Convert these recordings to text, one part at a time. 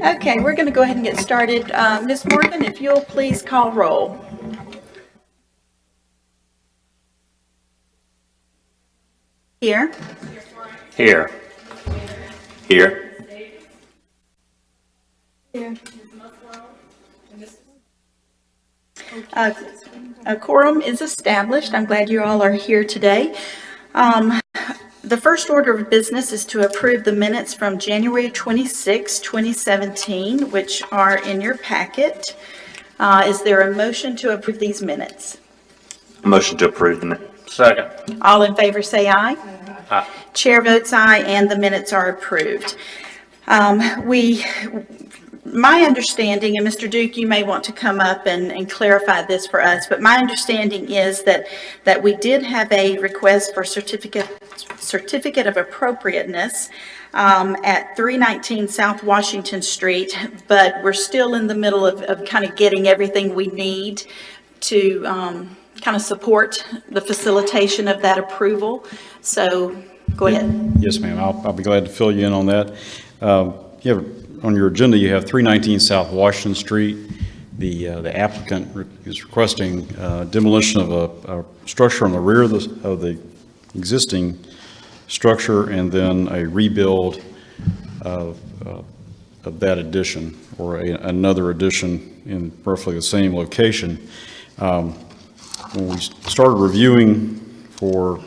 Okay, we're going to go ahead and get started. Ms. Morgan, if you'll please call roll. Here. Here. Here. A quorum is established. I'm glad you all are here today. The first order of business is to approve the minutes from January 26, 2017, which are in your packet. Is there a motion to approve these minutes? Motion to approve the minutes. Second. All in favor say aye. Aye. Chair votes aye, and the minutes are approved. My understanding, and Mr. Duke, you may want to come up and clarify this for us, but my understanding is that we did have a request for certificate of appropriateness at 319 South Washington Street, but we're still in the middle of kind of getting everything we need to kind of support the facilitation of that approval. So go ahead. Yes, ma'am. I'll be glad to fill you in on that. On your agenda, you have 319 South Washington Street. The applicant is requesting demolition of a structure on the rear of the existing structure, and then a rebuild of that addition, or another addition in roughly the same location. When we started reviewing for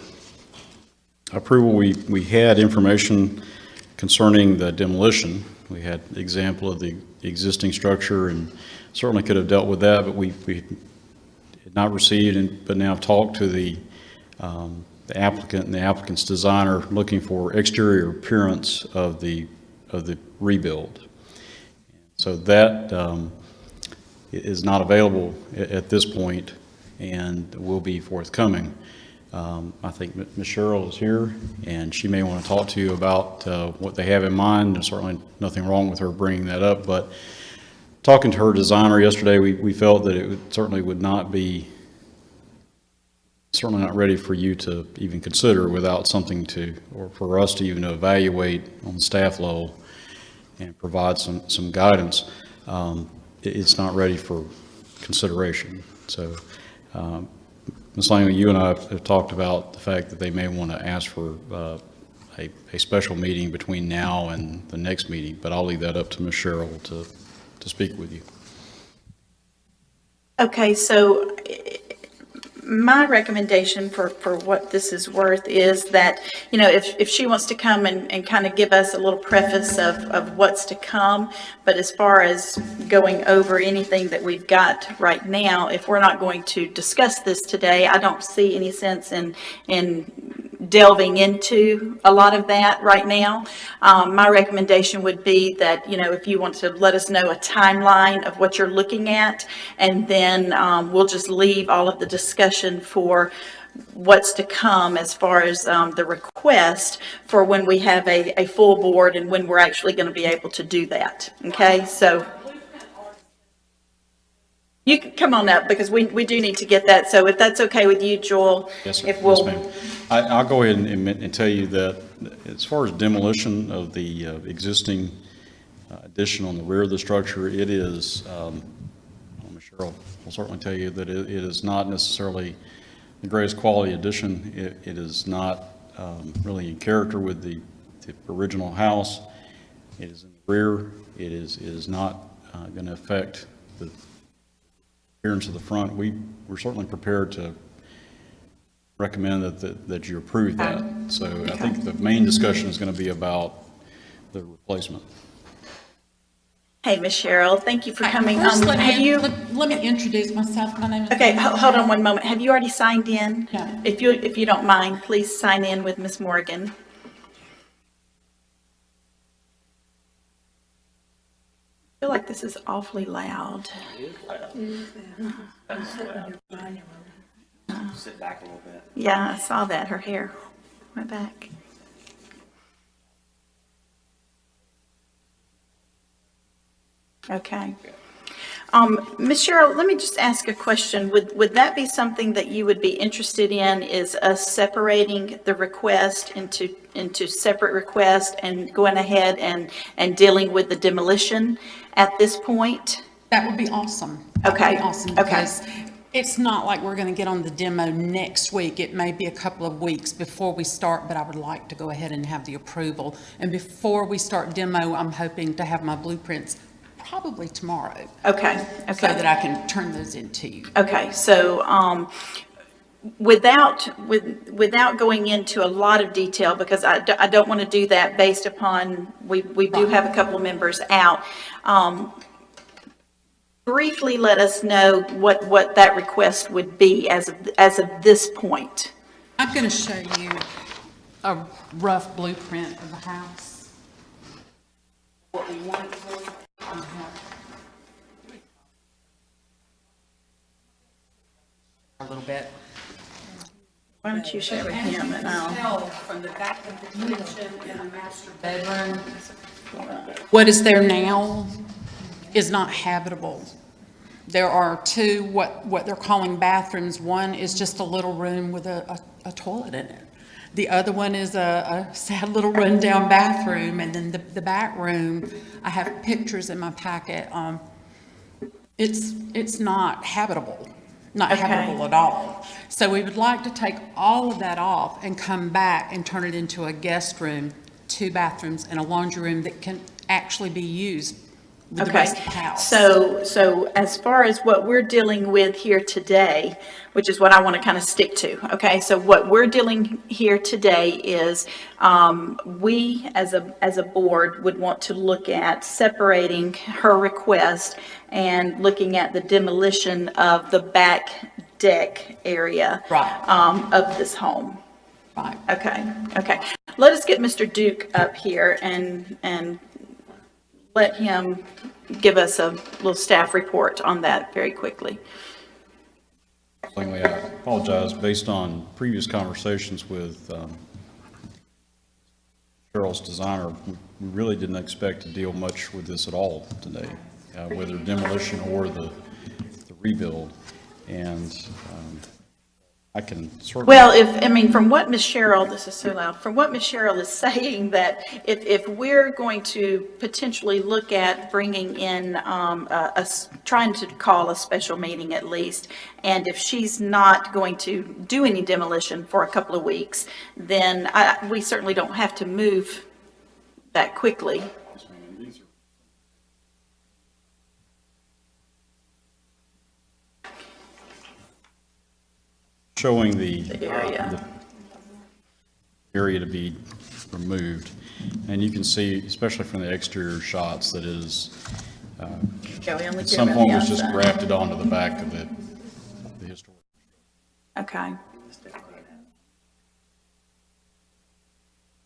approval, we had information concerning the demolition. We had an example of the existing structure and certainly could have dealt with that, but we had not received, but now talked to the applicant and the applicant's designer looking for exterior appearance of the rebuild. So that is not available at this point and will be forthcoming. I think Ms. Cheryl is here, and she may want to talk to you about what they have in mind. There's certainly nothing wrong with her bringing that up, but talking to her designer yesterday, we felt that it certainly would not be, certainly not ready for you to even consider without something to, or for us to even evaluate on the staff level and provide some guidance. It's not ready for consideration. So Ms. Langley, you and I have talked about the fact that they may want to ask for a special meeting between now and the next meeting, but I'll leave that up to Ms. Cheryl to speak with you. Okay, so my recommendation for what this is worth is that, if she wants to come and kind of give us a little preface of what's to come, but as far as going over anything that we've got right now, if we're not going to discuss this today, I don't see any sense in delving into a lot of that right now. My recommendation would be that, if you want to let us know a timeline of what you're looking at, and then we'll just leave all of the discussion for what's to come as far as the request for when we have a full board and when we're actually going to be able to do that. Okay, so you can come on up because we do need to get that. So if that's okay with you, Joel. Yes, sir. If we'll, yes, ma'am. I'll go ahead and tell you that as far as demolition of the existing addition on the rear of the structure, it is, Cheryl will certainly tell you that it is not necessarily the greatest quality addition. It is not really in character with the original house. It is in the rear. It is not going to affect the appearance of the front. We're certainly prepared to recommend that you approve that. So okay. I think the main discussion is going to be about the replacement. Hey, Ms. Cheryl, thank you for coming. First, let me introduce myself. My name is. Okay, hold on one moment. Have you already signed in? No. If you don't mind, please sign in with Ms. Morgan. I feel like this is awfully loud. Sit back a little bit. Yeah, I saw that. Her hair went back. Okay. Ms. Cheryl, let me just ask a question. Would that be something that you would be interested in, is us separating the request into separate requests and going ahead and dealing with the demolition at this point? That would be awesome. Okay, That would be awesome, okay. because it's not like we're going to get on the demo next week. It may be a couple of weeks before we start, but I would like to go ahead and have the approval. And before we start demo, I'm hoping to have my blueprints probably tomorrow, Okay, so that okay. I can turn those into you. Okay, so, without going into a lot of detail, because I don't want to do that based upon, we do have a couple of members out. Briefly let us know what that request would be as of this point. I'm going to show you a rough blueprint of the house. What we want it for. A little bit. Why don't you share with him and I'll. Tell from the back of the kitchen and the master bedroom, what is there now is not habitable. There are two, what they're calling bathrooms. One is just a little room with a toilet in it. The other one is a sad little rundown bathroom, and then the back room, I have pictures in my packet. It's not habitable, not Okay. habitable at all. So we would like to take all of that off and come back and turn it into a guest room, 2 bathrooms, and a laundry room that can actually be used with the Okay, rest of the house. so as far as what we're dealing with here today, which is what I want to kind of stick to, okay? So what we're dealing here today is, we as a board would want to look at separating her request and looking at the demolition of the back deck area. Right. Of this home. Right. Okay. Let us get Mr. Duke up here and let him give us a little staff report on that very quickly. Langley, I apologize, based on previous conversations with Cheryl's designer, we really didn't expect to deal much with this at all today, whether demolition or the rebuild. And I can certainly. Well, from what Ms. Cheryl, this is so loud, from what Ms. Cheryl is saying, that if we're going to potentially look at bringing in, trying to call a special meeting at least, and if she's not going to do any demolition for a couple of weeks, then we certainly don't have to move that quickly. Showing the area. the area to be removed. And you can see, especially from the exterior shots, that is, Yeah, we only at care some about point the was just outside. grafted onto the back of the historic. Okay.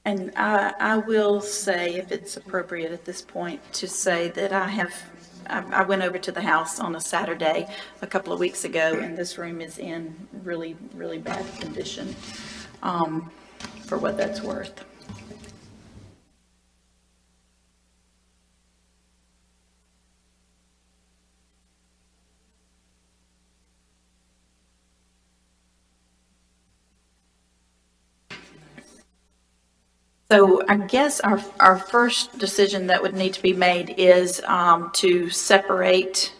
And I will say, if it's appropriate at this point, to say that I went over to the house on a Saturday a couple of weeks ago, and this room is in really, really bad condition, for what that's worth. So I guess our first decision that would need to be made is to separate.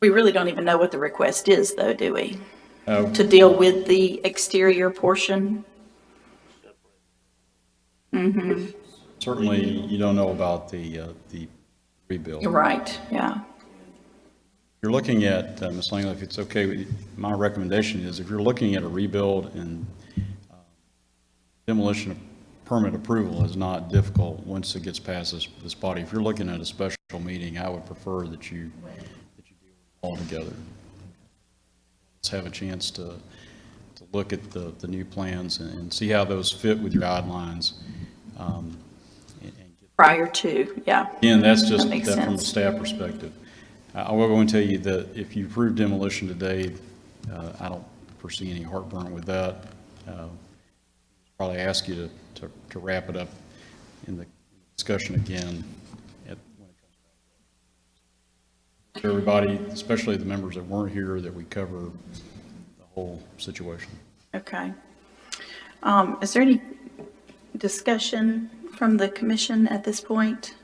We really don't even know what the request is, though, do we? To deal with the exterior portion? Certainly, you don't know about the rebuild. You're right, yeah. You're looking at, Ms. Langley, if it's okay with you, my recommendation is, if you're looking at a rebuild, and demolition of permit approval is not difficult once it gets past this body. If you're looking at a special meeting, I would prefer that you deal with it all together. Let's have a chance to look at the new plans and see how those fit with your guidelines. Prior to, yeah. Again, that's just That makes that from a sense. staff perspective. I will go and tell you that if you approve demolition today, I don't foresee any heartburn with that. Probably ask you to wrap it up in the discussion again when it comes everybody, especially the members that weren't here, that we cover the whole situation. Okay. Is there any discussion from the commission at this point?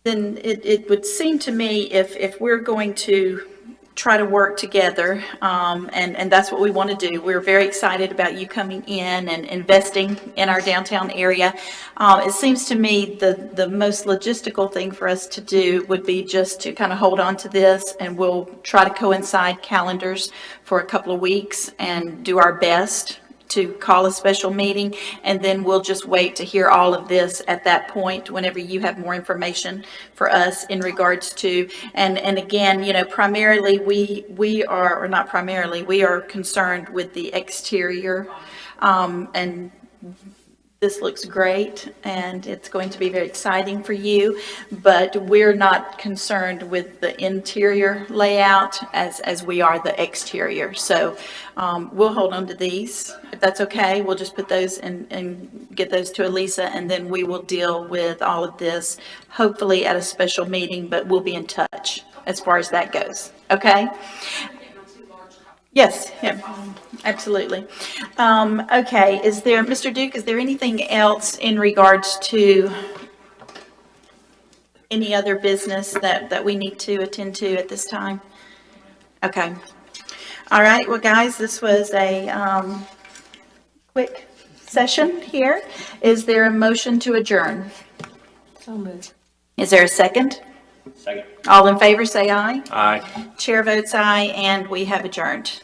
Then it would seem to me if we're going to try to work together, and that's what we want to do. We're very excited about you coming in and investing in our downtown area. It seems to me the most logistical thing for us to do would be just to kind of hold on to this, and we'll try to coincide calendars for a couple of weeks and do our best to call a special meeting, and then we'll just wait to hear all of this at that point, whenever you have more information for us in regards to, and again, you know, primarily, we are, or not primarily, we are concerned with the exterior, and this looks great, and it's going to be very exciting for you, but we're not concerned with the interior layout as we are the exterior. So we'll hold on to these, if that's okay. We'll just put those and get those to Elisa, and then we will deal with all of this, hopefully at a special meeting, but we'll be in touch as far as that goes, okay? Yes, yeah, absolutely. Okay, is there, Mr. Duke, is there anything else in regards to any other business that we need to attend to at this time? Okay. All right, well, guys, this was a quick session here. Is there a motion to adjourn? So moved. Is there a second? Second. All in favor, say aye. Aye. Chair votes aye, and we have adjourned.